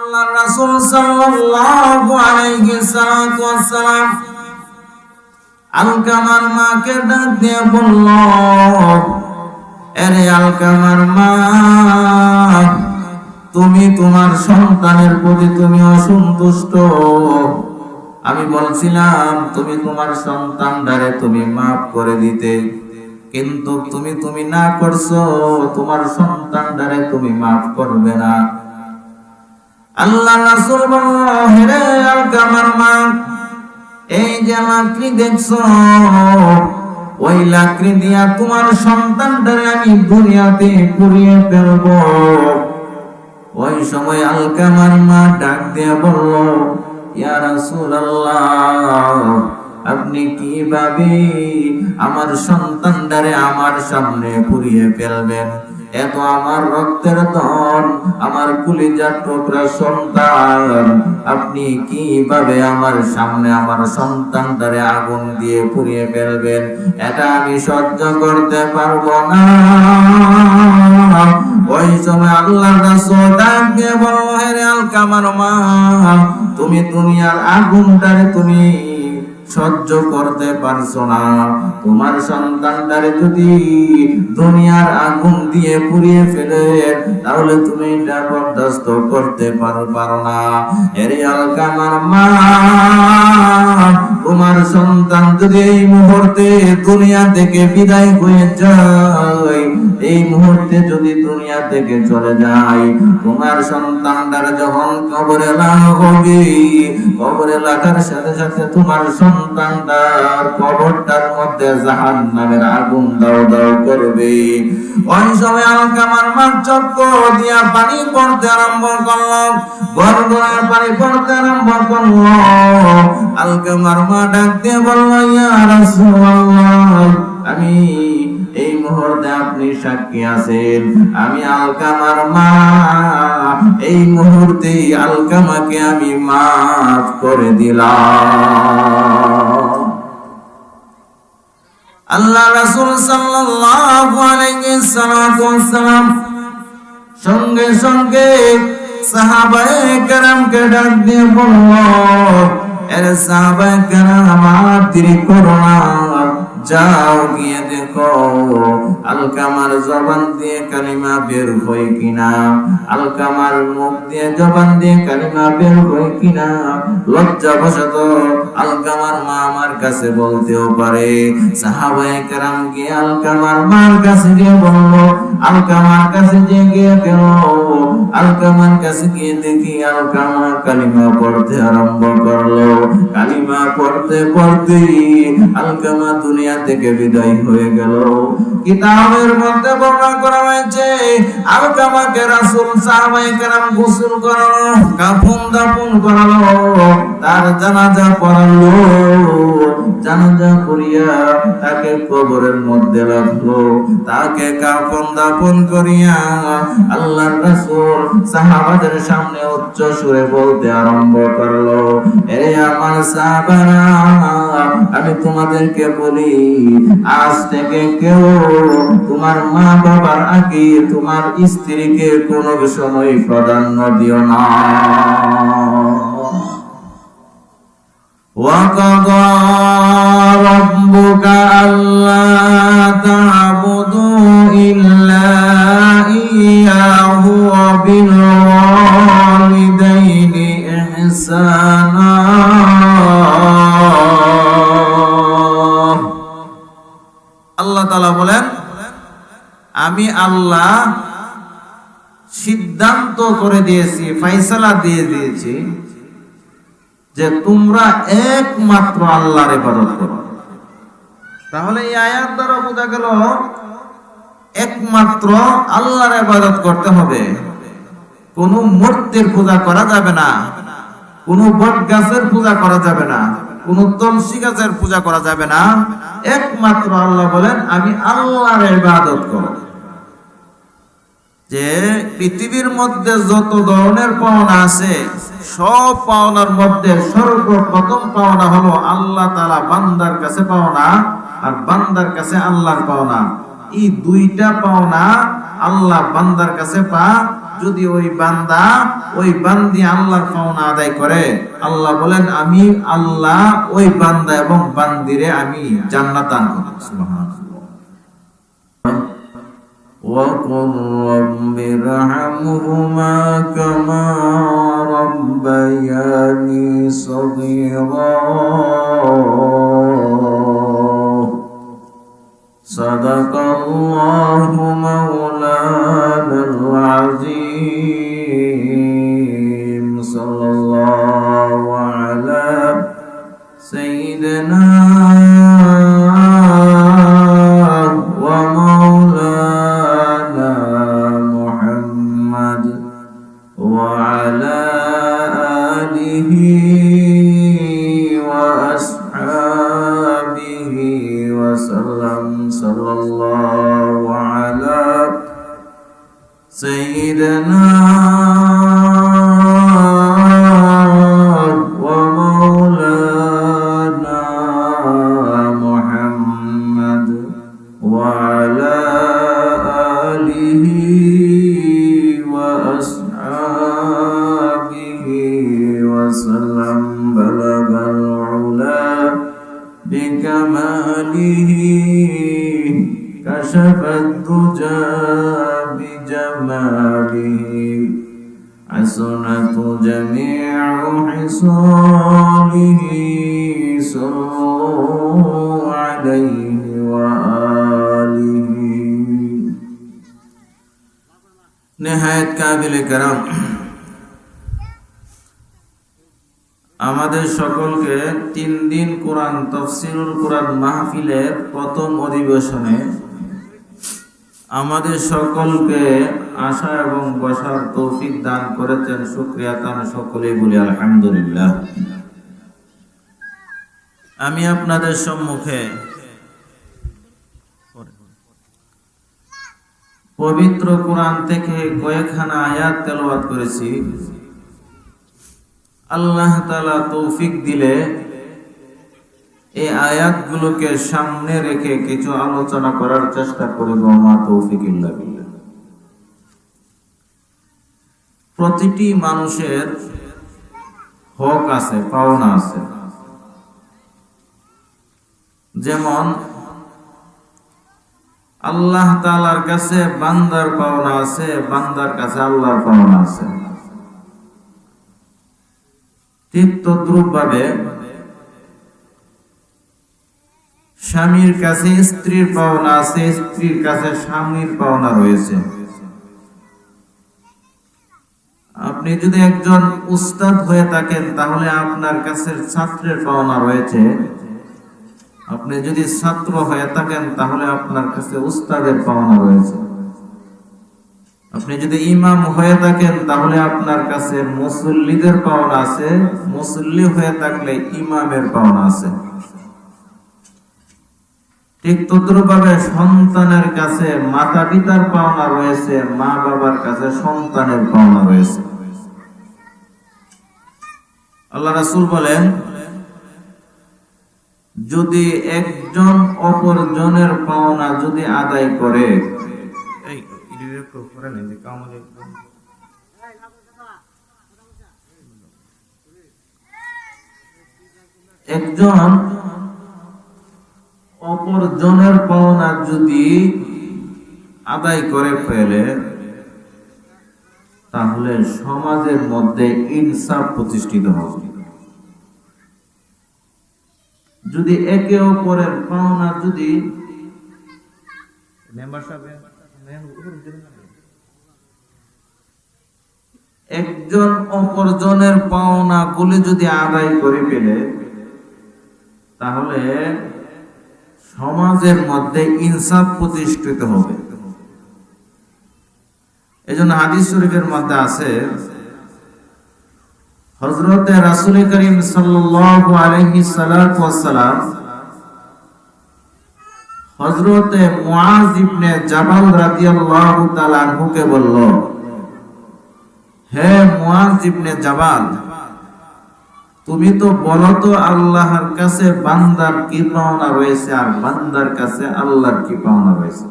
আল্লাহর রাসূল সাল্লাল্লাহু আলাইহি ওয়াসাল্লাম আলকামার মাকে ডাক দিয়ে বলল, আরে আলকামার মা, তুমি তোমার সন্তানের প্রতি তুমি অসন্তুষ্ট। আমি বলছিলাম তুমি তোমার সন্তানটারে তুমি মাফ করে দিতে, কিন্তু তুমি না করছো, তোমার সন্তানটারে তুমি মাফ করবে না। আল্লাহর রাসূল বলল, হে আলকামার মা, এই যে লাকড়ি দেখছো, ওই লাকড়ি দিয়া তোমার সন্তানটারে আমি দুনিয়াতে পুড়িয়ে ফেলবো। ওই সময় আলকামার মা ডাক দিয়ে বলল, ইয়া রাসূলুল্লাহ, আপনি কিভাবে আমার সন্তানটারে আমার সামনে পুড়িয়ে ফেলবেন? এত আমার রক্তের ধন, আমার কলিজার টুকরা সন্তান, আপনি কিভাবে আমার সামনে আমার সন্তানটারে আগুন দিয়ে পুড়িয়ে ফেলবেন? এটা আমি সহ্য করতে পারবো না। ওই সময় আল্লাহর রাসূল ডাক দিয়ে বলল, হে আলকামার মা, তুমি দুনিয়ার আগুনটারে তুমি সহ্য করতে পারছো না, তোমার সন্তানটারে যদি দুনিয়ার আগুন দিয়ে পুড়িয়ে ফেলে তাহলে তুমি এটা বরদাস্ত করতে পারো না। এর আলকামার মা, তোমার সন্তান যদি এই মুহূর্তে দুনিয়া থেকে বিদায় হয়ে যায়, এই মুহূর্তে যদি দুনিয়া থেকে চলে যায়, তোমার সন্তানটার যখন কবরে লাগবে, কবরে লাগার সাথে সাথে তোমার সন্তানটার কবরটার মধ্যে জাহান্নামের আগুন দাও দাও করবে। ওই সময় আলকামার মা চক্কর দিয়া পানি পড়তে আরম্ভ করলো, গড়গড়ার পানি পড়তে আরম্ভ করলো। আলকামার মা ডাক দিয়ে বলল, ইয়া রাসূলুল্লাহ, আমি এই মুহূর্তে আপনি সাক্ষী আছেন, আমি আলকামার মা এই মুহূর্তে আলকামাকে আমি মাফ করে দিলাম। আল্লাহ রাসূল সাল্লাল্লাহু আলাইহি ওয়াসাল্লাম সঙ্গে সঙ্গে সাহাবায়ে কেরামকে ডাক দিয়ে বলল, এর সাহাবায়ে কেরাম, আমার দেরি করো না, যাও গিয়ে দেখো আলকামার জবান দিয়ে কালিমা বের হয় কিনা, আলকামার মুখ দিয়ে জবান দিয়ে কালিমা বের হয় কিনা। লজ্জাবশত আলকামার মা আমার কাছে বলতেও পারে। সাহাবায়ে কেরাম গিয়ে আলকামার মার কাছে গিয়ে বলল, আলকামার কাছে গিয়ে গেল, আলকামার কাছে গিয়ে দেখি আলকামা কালিমা পড়তে আরম্ভ করলো। কালিমা পড়তে পড়তে আলকামা দুনিয়া থেকে বিদায় হয়ে গেল। কিতাবের মধ্যে বর্ণনা করা হয়েছে আলকামাকে রাসূল সাহাবায়ে কেরাম গোসল করালো, কাফন দাফন করালো, তার জানাজা পড়ালো, জানাজা করিয়া তাকে কবরের মধ্যে রাখলো, তাকে কাফন দাফন করিয়া আল্লাহর রাসূল সাহাবাদের সামনে উচ্চ সুরে বলতে আরম্ভ করলো, এ আমার সাহাবারা, আমি তোমাদেরকে বলি, আজ থেকে কেউ তোমার মা বাবার আগে তোমার স্ত্রীকে কোনো সময় প্রাধান্য দিও না। وَقَضَى رَبُّكَ أَلَّا تَعْبُدُوا إِلَّا إِيَّاهُ وَبِالْوَالِدَيْنِ إِحْسَانًا। আল্লাহ তাআলা বলেন, আমি আল্লাহ সিদ্ধান্ত করে দিয়েছি, ফয়সালা দিয়ে দিয়েছি যে তোমরা একমাত্র আল্লাহর ইবাদত করো। তাহলে এই আয়াত দ্বারা বোঝা গেল একমাত্র আল্লাহর ইবাদত করতে হবে। কোন মূর্তির পূজা করা যাবে না, কোন বট গাছের পূজা করা যাবে না, কোন তুলসী গাছের পূজা করা যাবে না। একমাত্র আল্লাহ বলেন, আমি আল্লাহর ইবাদত করো। যে পৃথিবীর মধ্যে যত ধরনের পাওনা আছে, সব পাওনার মধ্যে সর্বপ্রথম পাওনা হলো আল্লাহ তাআলা বান্দার কাছে পাওনা, আর বান্দার কাছে আল্লাহর পাওনা। এই দুইটা পাওনা আল্লাহ বান্দার কাছে যদি ওই বান্দা ওই বান্দি আল্লাহর পাওনা আদায় করে, আল্লাহ বলেন আমি আল্লাহ ওই বান্দা এবং বান্দিরে আমি জান্নাত দান করব। সুবহানাল্লাহ। وَقُلْ رَبِّ ارْحَمْهُمَا كَمَا رَبَّيَانِي صَغِيرًا صدق الله مولانا العظيم صلى الله على سيدنا ومولانا محمد وعلى آله وأصحابه وسلم صلى الله على سيدنا ومولانا محمد وعلى آله وأصحابه وسلم بلغ العلا بكماله كشف الدجى بجماله حسنت جميع حصاله صلوا عليه وآله نهاية কাবিল کرام আমাদের সকলকে 3 দিন কোরআন তাফসীরুল কোরআন মাহফিলের প্রথম অধিবেশনে আমাদের সকলকে আসা এবং বসার তৌফিক দান করেছেন। শুকরিয়া তান সকলেই বলি আলহামদুলিল্লাহ। আমি আপনাদের সম্মুখে পবিত্র কোরআন থেকে কয়েকখানা আয়াত তেলাওয়াত করেছি। আল্লাহ তাআলা তৌফিক দিলে এই আয়াতগুলোকে সামনে রেখে কিছু আলোচনা করার চেষ্টা করব। মা তৌফিক ইল্লা বিল্লাহ। প্রতিটি মানুষের হক আছে, পাওনা আছে। যেমন আল্লাহ তাআলার কাছে বান্দার পাওনা আছে, বান্দার কাছে আল্লাহর পাওনা আছে। ঠিক তদ্রূপ ভাবে স্বামীর কাছে স্ত্রীর পাওনা আছে, স্ত্রীর কাছে স্বামীর পাওনা রয়েছে। আপনি যদি একজন উস্তাদ হয়ে থাকেন তাহলে আপনার কাছে ছাত্রের পাওনা রয়েছে। আপনি যদি ছাত্র হয়ে থাকেন তাহলে আপনার কাছে উস্তাদের পাওনা রয়েছে। আপনি যদি ইমাম হয়ে থাকেন তাহলে আপনার কাছে মুসল্লিদের পাওনা আছে, মুসল্লি হয়ে থাকলে ইমামের পাওনা আছে। ঠিক তদ্রুপভাবে সন্তানের কাছে মাতা পিতার পাওনা রয়েছে, মা বাবার কাছে সন্তানের পাওনা রয়েছে। আল্লাহ রাসূল বলেন, যদি একজন অপরজনের পাওনা যদি আদায় করে, একজন অপরজনের পাওনা যদি আদায় করে ফেলে তাহলে সমাজের মধ্যে ইনসাফ প্রতিষ্ঠিত হবে। যদি একে অপরের পাওনা যদি একজন অপরজনের পাওনা গুলি যদি আদায় করে ফেলে তাহলে সমাজের মধ্যে ইনসাফ প্রতিষ্ঠিত হবে। এজন্য হাদিস শরীফের মধ্যে আছে, হযরতে রাসূল করিম সাল্লাল্লাহু আলাইহি সাল্লাতু ওয়াস সালাম হযরতে মুআজ ইবনে জাবাল রাদিয়াল্লাহু তাআলা আনহুকে বলল, হে মুআজ ইবনে জাবাল, তুমি তো বলো তো আল্লাহর কাছে বান্দার কি পাওনা রয়েছে আর বান্দার কাছে আল্লাহর কি পাওনা রয়েছে।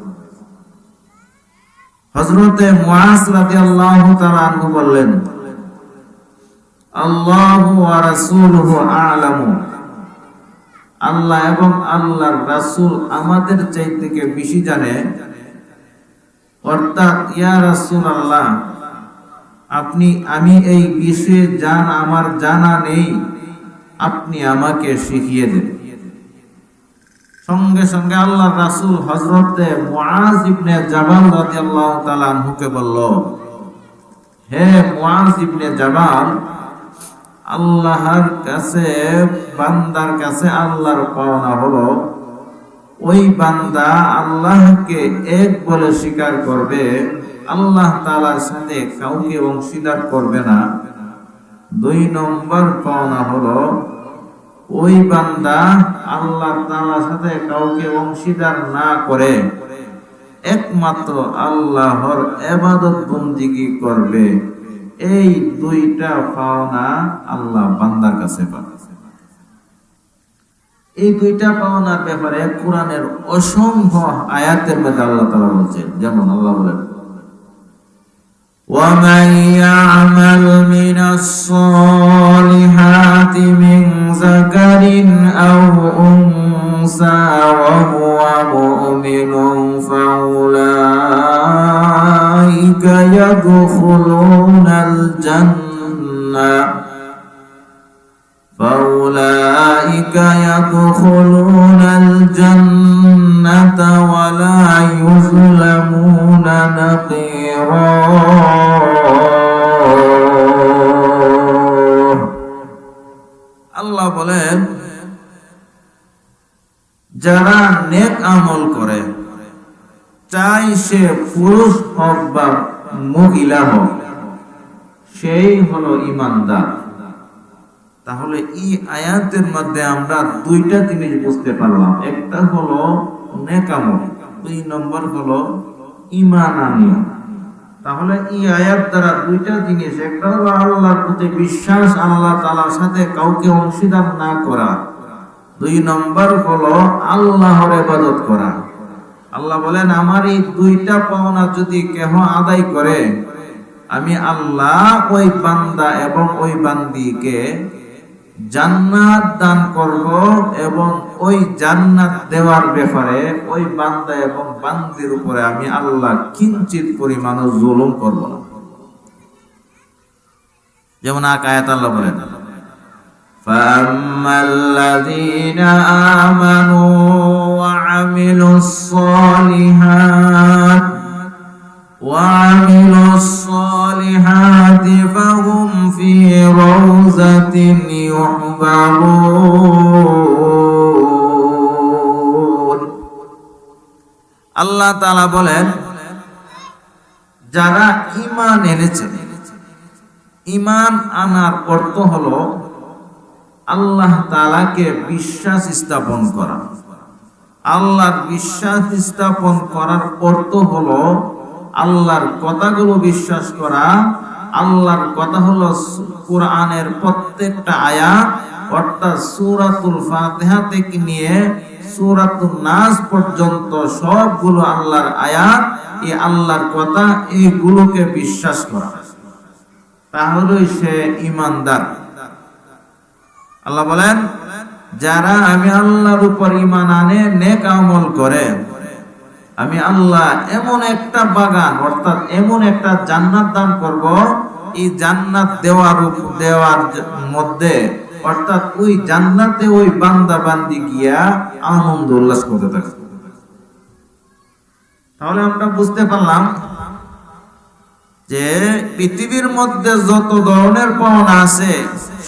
হযরতে মুআজ রাদিয়াল্লাহু তাআলা আনহু বললেন, আল্লাহু ওয়া রাসূলুহু আ'লামু, আল্লাহ এবং আল্লাহর রাসূল আমাদের চাইতে বেশি জানে। অর্থাৎ ইয়া রাসূলুল্লাহ, আমি এই বিষয়ে আমার জানা নেই, আপনি আমাকে শিখিয়ে দেন। সঙ্গে সঙ্গে আল্লাহর রাসূল হযরতে মুআজ ইবনে জাবাল রাদিয়াল্লাহু তাআলা আনহুকে বলল, হে মুআজ ইবনে জাবাল, আল্লাহর কাছে, বান্দার কাছে আল্লাহর পাওনা হলো ওই বান্দা আল্লাহকে এক বলে স্বীকার করবে, আল্লাহ তাআলার সাথে কাউকে অংশীদার করবে না। 2 নম্বর পাওনা হলো ওই বান্দা আল্লাহ তাআলার সাথে কাউকে অংশীদার না করে একমাত্র আল্লাহর ইবাদত বন্দেগী করবে। এই 2টা পাওনা আল্লাহ বান্দার কাছে পাবে। এই 2টা পাওনার ব্যাপারে কোরআনের অসংখ্য আয়াতের মধ্যে আল্লাহ তাআলা বলেছেন। যেমন আল্লাহ বলেন, وَمَن يَعْمَلْ مِنَ الصَّالِحَاتِ مِنْ ذَكَرٍ أَوْ أُنثَىٰ وَهُوَ مُؤْمِنٌ فَأُولَٰئِكَ يَدْخُلُونَ الْجَنَّةَ وَلَا يُظْلَمُونَ نَقِيرًا। আল্লাহ বলেন, যারা নেক আমল করে, চাই সে পুরুষ হোক বা মহিলা হোক, সেই হলো ঈমানদার। তাহলে এই আয়াতের মধ্যে আমরা 2টা জিনিস বুঝতে পারলাম। একটা হলো নেক আমল, 2 নম্বর হলো ঈমান আনা। তাহলে এই আয়াত দ্বারা 2টা জিনিস, একটা হলো আল্লাহর প্রতি বিশ্বাস, আল্লাহ তাআলার সাথে কাউকে অংশীদার না করা। 2 নম্বর হলো আল্লাহর ইবাদত করা। আল্লাহ বলেন, আমার এই 2টা পাওনা যদি কেহ আদায় করে, আমি আল্লাহ ওই বান্দা এবং ওই বান্দিকে জান্নাত দান করব এবং ওই জান্নাত দেওয়ার ব্যাপারে ওই বান্দা এবং বান্দির উপরে আমি আল্লাহ কিঞ্চিত পরিমাণও জুলুম করব না। যেমন আয়াত আল্লাহ বলেন, ফাআম্মাল্লাযীনা আমানু ওয়া আমিলুস সালিহাত ফাহুম ফি রাউযাতিন ইউহবারুন। আল্লাহ তাআলা বলেন, যারা ঈমান এনেছে, ঈমান আনার অর্থ হলো আল্লাহ তাআলাকে বিশ্বাস স্থাপন করা। আল্লাহর বিশ্বাস স্থাপন করার অর্থ হলো আল্লাহর কথাগুলো বিশ্বাস করা। আল্লাহর কথা হলো কোরআনের প্রত্যেকটা আয়াত, অর্থাৎ সূরাতুল ফাতিহা থেকে নিয়ে সূরাতুন নাস পর্যন্ত সবগুলো আল্লাহর আয়াত, এই আল্লাহর কথা, এইগুলোকে বিশ্বাস করা, তাহলেই সে ঈমানদার। আল্লাহ বলেন, যারা আমি আল্লাহর উপর ঈমান আনে, নেক আমল করে, আমি আল্লাহ এমন একটা বাগান, অর্থাৎ এমন একটা জান্নাত দান করব, এই জান্নাত দেওয়ার মধ্যে, অর্থাৎ ওই জান্নাতে ওই বান্দা বান্দি গিয়া আনন্দ উল্লাস করতে থাকে। তাহলে আমরা বুঝতে পারলাম যে পৃথিবীর মধ্যে যত ধরনের পাওনা আছে,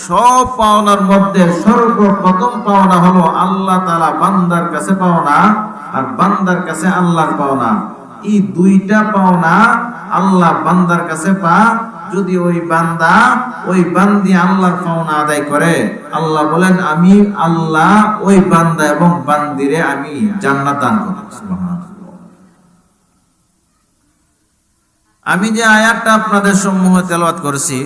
সব পাওনার মধ্যে সর্বপ্রথম পাওনা হলো আল্লাহ তাআলা বান্দার কাছে পাওনা, আর বান্দার কাছে আল্লাহর পাওনা। এই 2টা পাওনা আল্লাহ বান্দার কাছে পা। যদি ওই বান্দা, ওই বান্দি আল্লাহর পাওনা আদায় করে, আল্লাহ বলেন, আমি আল্লাহ ওই বান্দা এবং বান্দিরে আমি জান্নাত দান করব। সুবহানাল্লাহ। আমি যে আয়াতটা আপনাদের সম্মুখে তেলাওয়াত করেছি,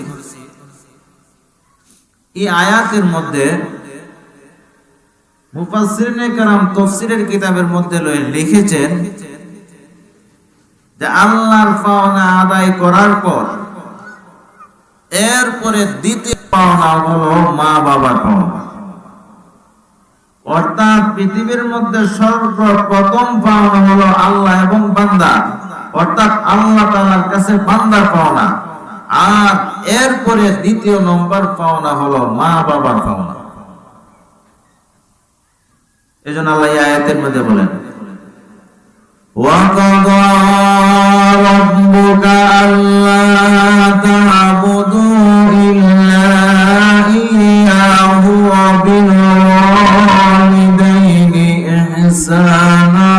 এই আয়াতের মধ্যে মুফাসসিরিনে কেরাম তাফসীরের কিতাবের মধ্যে লিখেছেন যে যে আল্লাহর পাওনা আদায় করার পর এরপরে দ্বিতীয় পাওনা হলো মা বাবার পাওনা। অর্থাৎ পৃথিবীর মধ্যে সর্বপ্রথম পাওনা হলো আল্লাহ এবং বান্দা, অর্থাৎ আল্লাহ তাআলার কাছে বান্দার পাওনা। আর এরপরে দ্বিতীয় নম্বর পাওনা হলো মা বাবার পাওনা। এজন্য আল্লাহ এই আয়াতের মধ্যে বলেন, وَقَضَى رَبُّكَ أَلَّا تَعْبُدُوا إِلَّا إِيَّاهُ وَبِالْوَالِدَيْنِ إِحْسَانًا।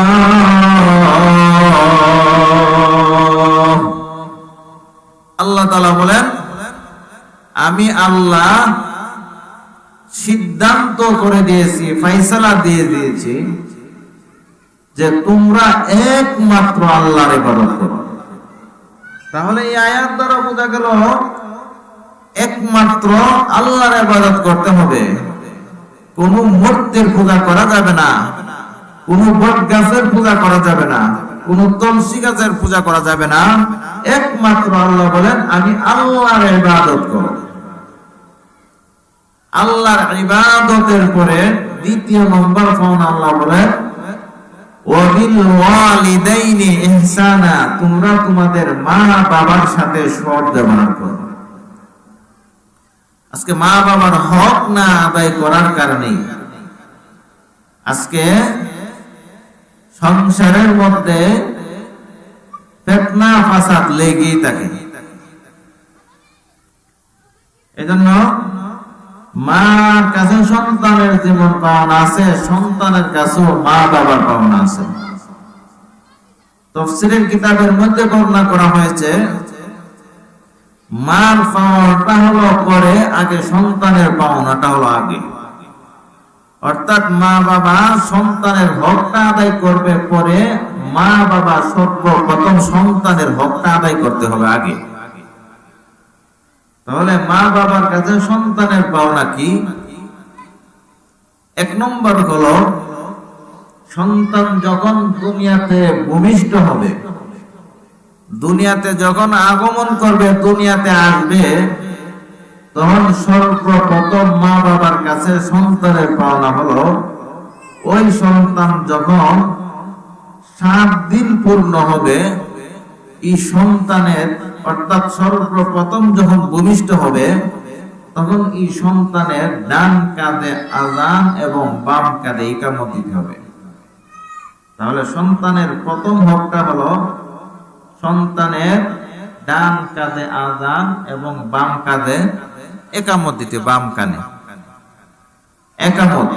আল্লাহ তাআলা বলেন, আমি আল্লাহ সিদ্ধান্ত করে দিয়েছি, ফয়সালা দিয়ে দিয়েছি যে তোমরা একমাত্র আল্লাহর ইবাদত করো। তাহলে এই আয়াত দ্বারা বোঝা গেল একমাত্র আল্লাহর ইবাদত করতে হবে। কোন মূর্তির পূজা করা যাবে না, কোন বট গাছের পূজা করা যাবে না, কোন তুলসী গাছের পূজা করা যাবে না। একমাত্র আল্লাহ বলেন আমি আল্লাহর ইবাদত করো। আল্লাহর ইবাদতের পরে দ্বিতীয় নম্বর পাওনা আল্লাহ বলেন ওয়াবিল ওয়ালিদাইনি ইহসানা, তোমরা তোমাদের মা বাবার সাথে সৎ ব্যবহার করো। আজকে মা বাবার হক না আদায় করার কারণে আজকে সংসারের মধ্যে ফিতনা ফাসাদ লেগেই থাকে। এজন্য মার কাছে সন্তানের যেমন পাওনা আছে, সন্তানের কাছেও মা বাবার পাওনা আছে। তাফসীরের কিতাবের মধ্যে বর্ণনা করা হয়েছে মার পাওনাটা হলো পরে, আগে সন্তানের পাওনাটা হলো আগে। অর্থাৎ মা বাবা সন্তানের হকটা আদায় করবে পরে, মা বাবা সর্বপ্রথম সন্তানের হকটা আদায় করতে হবে আগে। তাহলে মা বাবার কাছে সন্তানের পাওনা কি? এক নম্বর হলো সন্তান যখন দুনিয়াতে ভূমিষ্ঠ হবে, দুনিয়াতে যখন আগমন করবে, দুনিয়াতে আসবে, তখন সর্বপ্রথম মা বাবার কাছে সন্তানের পাওনা হলো ওই সন্তান যখন 7 দিন পূর্ণ হবে, এই সন্তানের অর্থাৎ সর্বপ্রথম যখন ভূমিষ্ঠ হবে তখন এই সন্তানের ডান কাঁধে আযান এবং বাম কাঁধে ইকামত দিতে হবে। তাহলে সন্তানের প্রথম হকটা হলো সন্তানের ডান কাঁধে আযান এবং বাম কাঁধে ইকামত দিতে, বাম কানে ইকামত।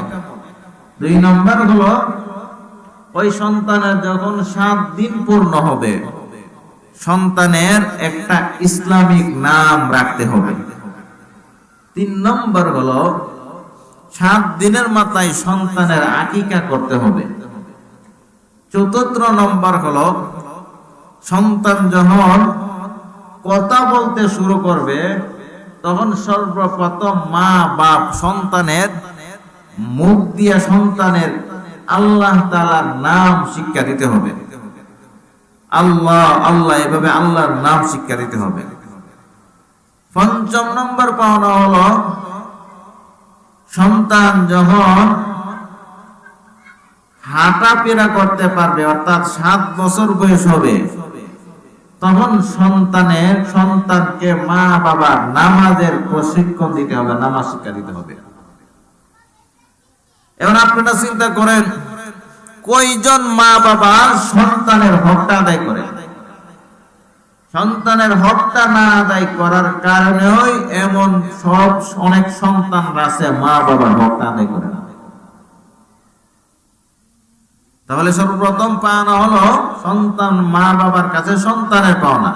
2 নম্বর হলো ওই সন্তানের যখন 7 দিন পূর্ণ হবে সন্তানের একটা ইসলামিক নাম রাখতে হবে। 3 নম্বর হলো 7 দিনের মাথায় সন্তানের আকিকা করতে হবে। 4 নম্বর হলো সন্তান যখন কথা বলতে শুরু করবে তখন সর্বপ্রথম মা বাপ সন্তানের মুখ দিয়ে সন্তানের আল্লাহ তাআলার নাম শিক্ষা দিতে হবে। আল্লাহ আল্লাহ এভাবে আল্লাহর নাম শিক্ষা দিতে হবে। 5 নম্বর পাওনা হলো সন্তান যখন হাঁটাফেরা করতে পারবে, অর্থাৎ 7 বছর বয়স হবে, তখন সন্তানকে মা বাবার নামাজের প্রশিক্ষণ দিতে হবে, নামাজ শিক্ষা দিতে হবে। এখন আপনারা চিন্তা করেন কয়জন মা বাবা সন্তানের হকটা আদায় করে? সন্তানের হকটা না আদায় করার কারণেই এমন অনেক সন্তান আছে মা বাবার হকটা আদায় করে না। তাহলে সর্বপ্রথম পাওনা হলো সন্তান মা বাবার কাছে সন্তানের পাওনা।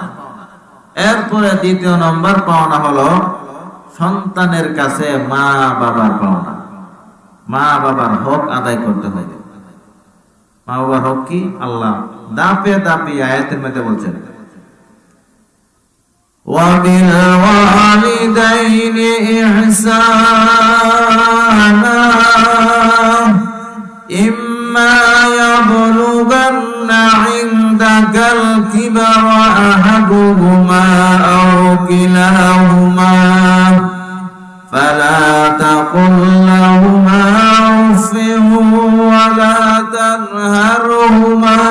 এরপরে 2 নম্বর পাওনা হলো সন্তানের কাছে মা বাবার পাওনা। মা বাবার হক আদায় করতে হবে। মা বাবার হক কি? আল্লাহ দাপে দাপে আয়াতের মধ্যে বলছেন وَبِالْوَالِدَيْنِ إِحْسَانًا إِمَّا يَبْلُغَنَّ عِندَكَ عندك الكبر أحدهما أو كلاهما فلا تقل لهما أف ولا تنهرهما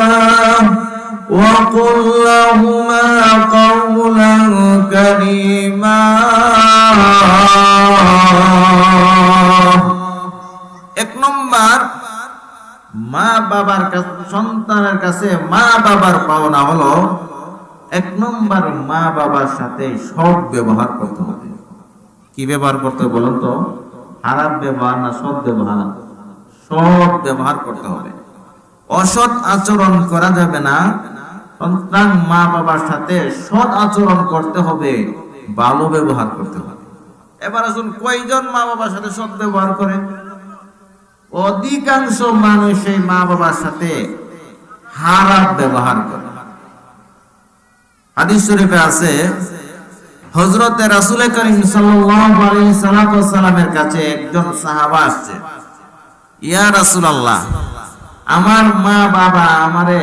وقل لهما قولا كريما এক নম্বর মা বাবার কাছে সন্তানের কাছে মা বাবার পাওনা হলো এক নম্বর মা বাবার সাথে সৎ ব্যবহার করতে হবে। কি ব্যবহার করতে হবে বলুন তো? খারাপ ব্যবহার না সৎ ব্যবহার? সৎ ব্যবহার করতে হবে। অসৎ আচরণ করা যাবে না। সন্তান মা বাবার সাথে সৎ আচরণ করতে হবে, ভালো ব্যবহার করতে হবে। এবার আসুন, কয়জন মা বাবার সাথে সৎ ব্যবহার করে? অধিকাংশ মানুষ এই মা বাবার সাথে খারাপ ব্যবহার করে। হাদিস শরীফে আছে, হযরতে রাসূল করিম সাল্লাল্লাহু আলাইহি সাল্লামের কাছে একজন সাহাবা আসছে, ইয়া রাসূলুল্লাহ, আমার মা বাবা আমারে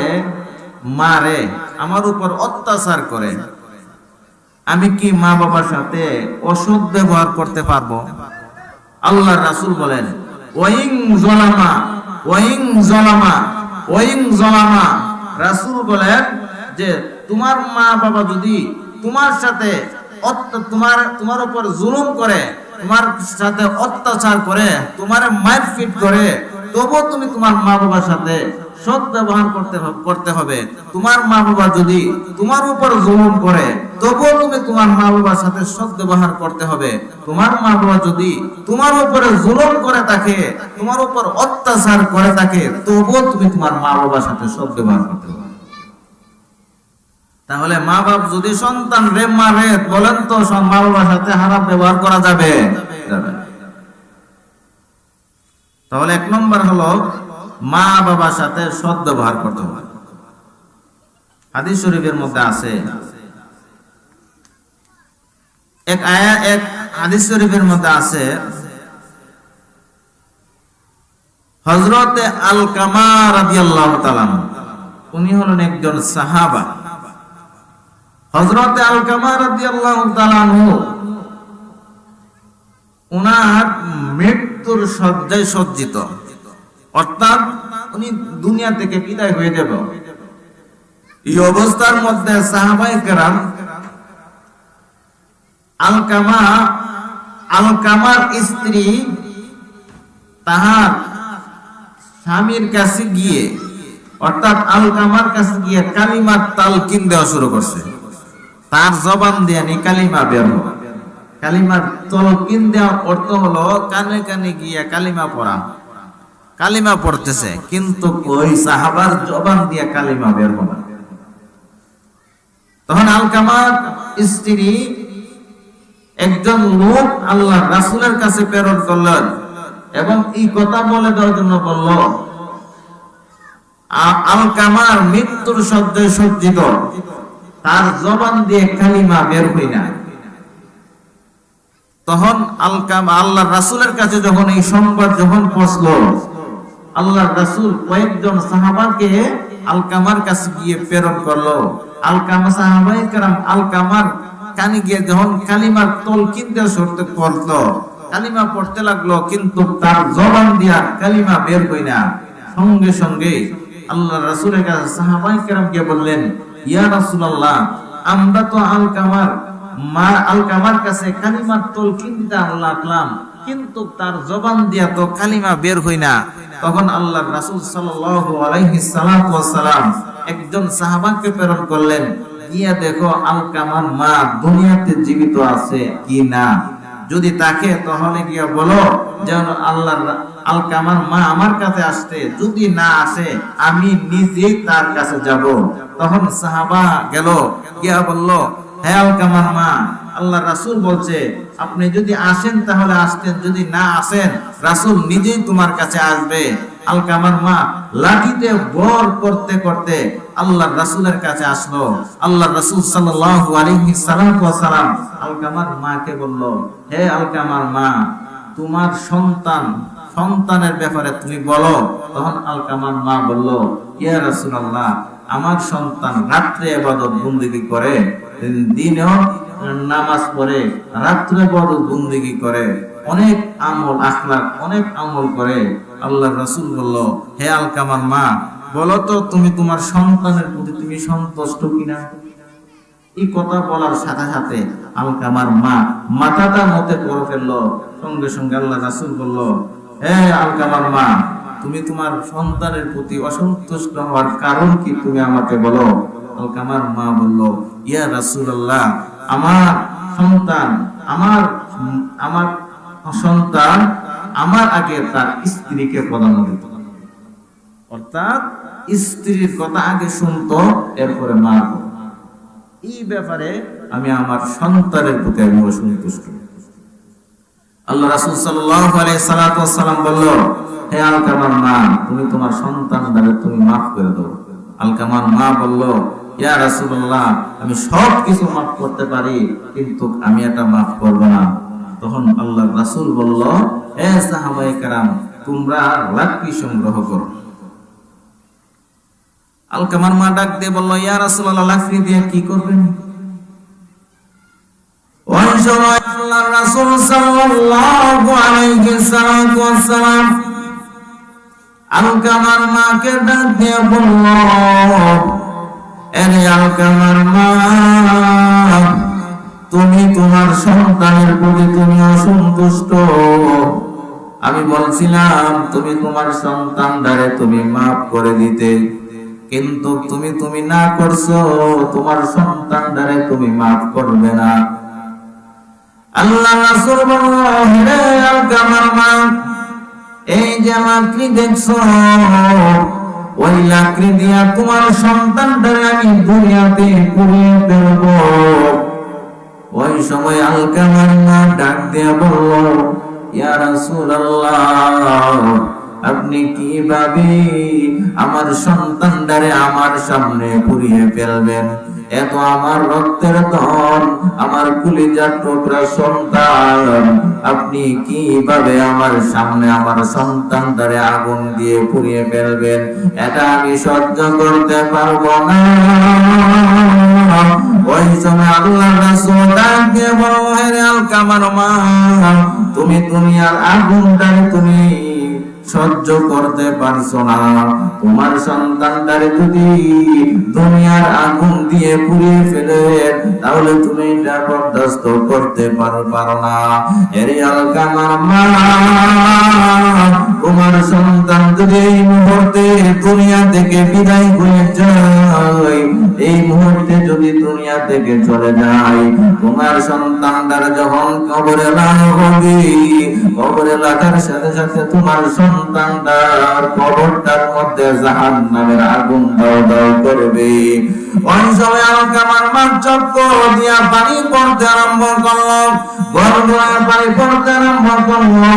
মারে, আমার উপর অত্যাচার করে, আমি কি মা বাবার সাথে অসৎ ব্যবহার করতে পারবো? আল্লাহর রাসূল বলেন, ওয়াইং যালামা ওয়াইং যালামা ওয়াইং যালামা, রাসূল বলেন যে তোমার মা বাবা যদি তোমার সাথে তোমার উপর জুলুম করে, তোমার সাথে অত্যাচার করে, তোমার মারপিট করে, তবুও তুমি তোমার মা বাবার সাথে সৎ ব্যবহার করতে হবে। তোমার মা বাবা যদি তোমার উপর জুলুম করে, তবুও তুমি তোমার মা বাবার সাথে সৎ ব্যবহার করতে হবে। তোমার মা বাবা যদি তোমার উপরে জুলুম করে থাকে, তোমার উপর অত্যাচার করে থাকে, তবুও তুমি তোমার মা বাবার সাথে সৎ ব্যবহার করতে হবে। তাহলে মা বাপ যদি সন্তান রে মারে, বলেন তো মা বাবার সাথে খারাপ ব্যবহার করা যাবে? তাহলে এক নম্বর হলো মা বাবার সাথে সৎ ব্যবহার করতে হবে। হাদিস শরীফের মধ্যে আছে, এক হাদিস শরীফের মধ্যে আছে, হযরতে আলকামা রাদিয়াল্লাহু তাআলা, উনি হলেন একজন সাহাবা। হযরতে আলকামা রাদিয়াল্লাহু তাআলা উনার মৃত্যুর শয্যায় সজ্জিত, অর্থাৎ উনি দুনিয়া থেকে বিদায় হয়ে যাবে। এই অবস্থার মধ্যে সাহাবায়ে কেরাম আলকামার স্ত্রী তাহার স্বামীর কাছে গিয়ে, অর্থাৎ আলকামার কাছে গিয়ে কালিমার তালকিন দেওয়া শুরু করছে। তার জবান দিয়ে কালিমা বের হবে। কালিমার তালকিন দেওয়ার অর্থ হলো কানে কানে গিয়ে কালিমা পড়া। কালিমা পড়তেছে, কিন্তু ওই সাহাবার জবান দিয়ে কালিমা বের হবে। তখন আলকামার স্ত্রী একজন লোক আল্লাহর রাসূলের কাছে প্রেরণ করলেন এবং এই কথা বলে দেওয়ার জন্য বলল, আলকামার মৃত্যুর শয্যায় সজ্জিত, তার জবান দিয়ে কালিমা বের হয় না। তখন আলকামা আল্লাহর রাসূলের কাছে যখন এই সংবাদ পৌঁছলো, আল্লাহর রাসূল কয়েকজন সাহাবাকে আলকামার কাছে গিয়ে প্রেরণ করলো। আলকামা সাহাবায়ে কেরাম আলকামার কানে গিয়ে যখন কালিমার তালকিন দেওয়া শুরু করলো, কালিমা পড়তে লাগলো, কিন্তু তার জবান দিয়া কালিমা বের হয় না। সঙ্গে সঙ্গে আল্লাহর রাসূলের কাছে সাহাবায়ে কেরাম গিয়ে বললেন, ইয়া রাসূলুল্লাহ, আমরা তো আলকামার কাছে কালিমার তালকিন দিতে লাগলাম, কিন্তু তার জবান দিয়া তো কালিমা বের হয় না। তখন আল্লাহর রাসূল সাল্লাল্লাহু আলাইহি সাল্লাম একজন সাহাবাকে প্রেরণ করলেন, গিয়া দেখো আলকামার মা দুনিয়াতে জীবিত আছে কি না। যদি তাকে তাহলে গিয়া বলো যেন আলকামার মা আমার কাছে আসতে, যদি না আসে আমি নিজেই তার কাছে যাব। তখন সাহাবা গেল, গিয়া বলল, হে আলকামার মা, আল্লাহ রাসূল বলছে আপনি যদি আসেন তাহলে আসতেন, যদি না আসেন রাসূল নিজেই তোমার কাছে আসবে। আলকামার মা লাঠিতে বর করতে করতে আল্লাহর রাসূলের কাছে আসলো। আল্লাহর রাসূল সাল্লাল্লাহু আলাইহি সাল্লাম আলকামার মাকে বলল, হে আলকামার মা, তোমার সন্তানের ব্যাপারে তুমি বলো। তখন আলকামার মা বলল, ইয়া রাসূলুল্লাহ, আমার সন্তান রাত্রে ইবাদত বন্দেগী করে, দিনেও নামাজ পড়ে, রাত্রে ইবাদত বন্দেগী করে, অনেক আমল আখলাক অনেক আমল করে। আল্লাহর রাসূল বলল, হে আলকামার মা, বলো তো তুমি তোমার সন্তানের প্রতি তুমি সন্তুষ্ট কিনা? এই কথা বলার সাথে সাথে আলকামার মা মাথাটা মতে করে ফেললো। সঙ্গে সঙ্গে আল্লাহ রাসূল বলল, হে আলকামার মা, তুমি তোমার সন্তানের প্রতি অসন্তুষ্ট হওয়ার কারণ কি তুমি আমাকে বলো। আলকামার মা বলল, ইয়া রাসূলুল্লাহ, আমার সন্তান আমার আগে তার স্ত্রীকে প্রাধান্য দিত, অর্থাৎ স্ত্রীর কথা আগে শুনতো, এরপরে মা। এই ব্যাপারে আমি আমার সন্তানের প্রতি আমি অসন্তুষ্ট। আল্লাহ রাসূল সাল্লাল্লাহু আলাইহি সাল্লাম বলল, হে আলকামার মা, তুমি তোমার সন্তানদের তুমি মাফ করে দাও। আলকামার মা বলল, ইয়া রাসূলুল্লাহ, আমি সব কিছু মাফ করতে পারি, কিন্তু আমি এটা মাফ করব না। তখন আল্লাহর রাসূল বলল, হে সাহাবায়ে কেরাম, তোমরা লাকড়ি সংগ্রহ করো। আলকামার মা ডাক দিয়ে বলল, ইয়া রাসূলুল্লাহ, লাকড়ি দিয়ে কি করবেন? ওই সময় আল্লাহর রাসূল সাল্লাল্লাহু আলাইহি সাল্লাম আলকামার মাকে ডাক দিয়ে বলল, এরে আলকামার মা, তুমি তোমার সন্তানের প্রতি তুমি অসন্তুষ্ট। আমি বলছিলাম তুমি তোমার সন্তানদারে তুমি মাফ করে দিতে, কিন্তু তুমি না করছো, তোমার সন্তানদারে তুমি মাফ করবে না। আল্লাহ রাসূল বলল, হে আলকামার মা, এই যে লাকড়ি দেখছো, ওই লাকড়ি দিয়া তোমার সন্তানটারে আমি দুনিয়াতে পুড়িয়ে ফেলব। ওই সময় আলকামার মা ডাক দিয়া বলল, ইয়া রাসূলুল্লাহ, আপনি কিভাবে আমার সন্তানটারে আমার সামনে পুড়িয়ে ফেলবেন? এত আমার রক্তের ধন, আমার কলিজার টুকরা সন্তান, আপনি কিভাবে আমার সামনে আমার সন্তানটারে আগুন দিয়ে পুড়িয়ে ফেলবেন? এটা আমি সহ্য করতে পারবো না। ওই সময় আল্লাহর রাসূল ডাক দিয়ে বলল, হে আলকামার মা, তুমি দুনিয়ার আগুনটারে তুমি সহ্য করতে পারছো না, তোমার সন্তানটারে যদি দুনিয়ার আগুন দিয়ে পুড়িয়ে ফেলে, তাহলে তুমি এটা বরদাস্ত করতে পারো না। এর আলকামার মা, তোমার সন্তান যদি এই মুহূর্তে দুনিয়া থেকে বিদায় হয়ে যায়, এই মুহূর্তে যদি দুনিয়া থেকে চলে যায়, তোমার সন্তানটার যখন কবরে লাগানো হবে, কবরে লাগার সাথে সাথে তোমার সন্তানটার কবরটার মধ্যে জাহান্নামের আগুন দাও দাও করবে। ওই সময় আলকামার মা চক্কর দিয়া পানি পড়তে আরম্ভ করলো, গড়গড়ায় পানি পড়তে আরম্ভ করলো।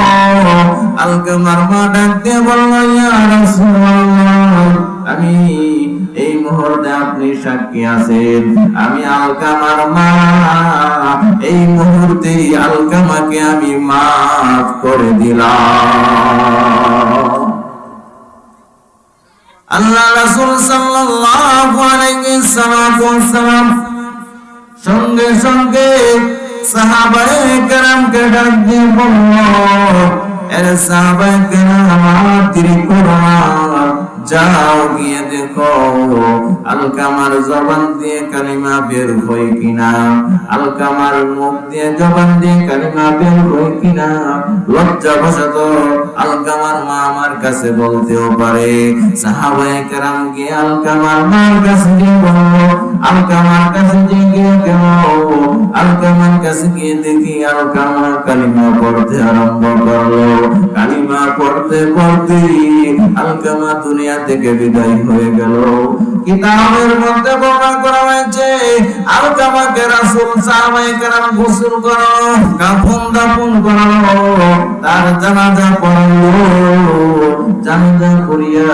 আলকামার মা ডাক দিয়ে বলল, ইয়া রাসূলুল্লাহ, আমি এই মুহূর্তে আপনি সাক্ষী আছেন, আমি আলকামার মা এই মুহূর্তে আলকামাকে আমি মাফ করে দিলাম। আল্লাহ রাসূল সাল্লাল্লাহু আলাইহি সাল্লাম সঙ্গে সঙ্গে সাহাবায়ে কেরামকে ডাক দিয়ে বলল, এর সাহাবায়ে কেরাম, আমার দেরি করো না, যাও গিয়ে দেখো আলকামার জবান দিয়ে কালিমা বের হয় কিনা, আলকামার মুখ দিয়ে জবান দিয়ে কালিমা বের হয় কিনা। লজ্জাবশত আলকামার মা আমার কাছে বলতেও পারে। সাহাবায়ে কেরাম গিয়ে আলকামার মার কাছে গিয়ে বলল, আলকামার কাছে গিয়ে কেন, আলকামার কাছে গিয়ে দেখি আলকামা কালিমা পড়তে আরম্ভ করলো। কালিমা পড়তে পড়তে আলকামা দুনিয়া থেকে বিদায় হয়ে গেল। কিতাবের মধ্যে বর্ণনা করা হয়েছে, আলকামাকে রাসূল সাহাবায়ে কেরাম গোসল করালো, কাফন দাফন করালো, তার জানাজা পড়ালো। জানাজা করিয়া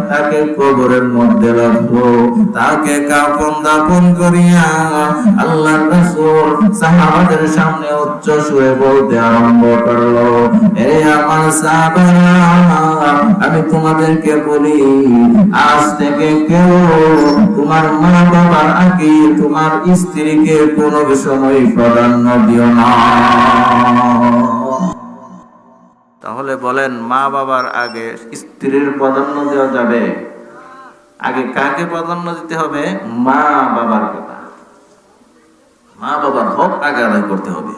তাকে কবরের মধ্যে রাখলো। তাকে কাফন দাফন করিয়া আল্লাহর রাসূল সাহাবাদের সামনে উচ্চ সুরে বলতে আরম্ভ করলো, এ আমার সাহাবারা, আমি তোমাদেরকে বলি, আজ থেকে কেউ তোমার মা বাবার আগে তোমার স্ত্রীকে কোনো সময় প্রাধান্য দিও না। তাহলে বলেন, মা বাবার আগে স্ত্রীর প্রাধান্য দেওয়া যাবে? আগে কাকে প্রাধান্য দিতে হবে? মা বাবার কথা। মা বাবার হক আগে আদায় করতে হবে।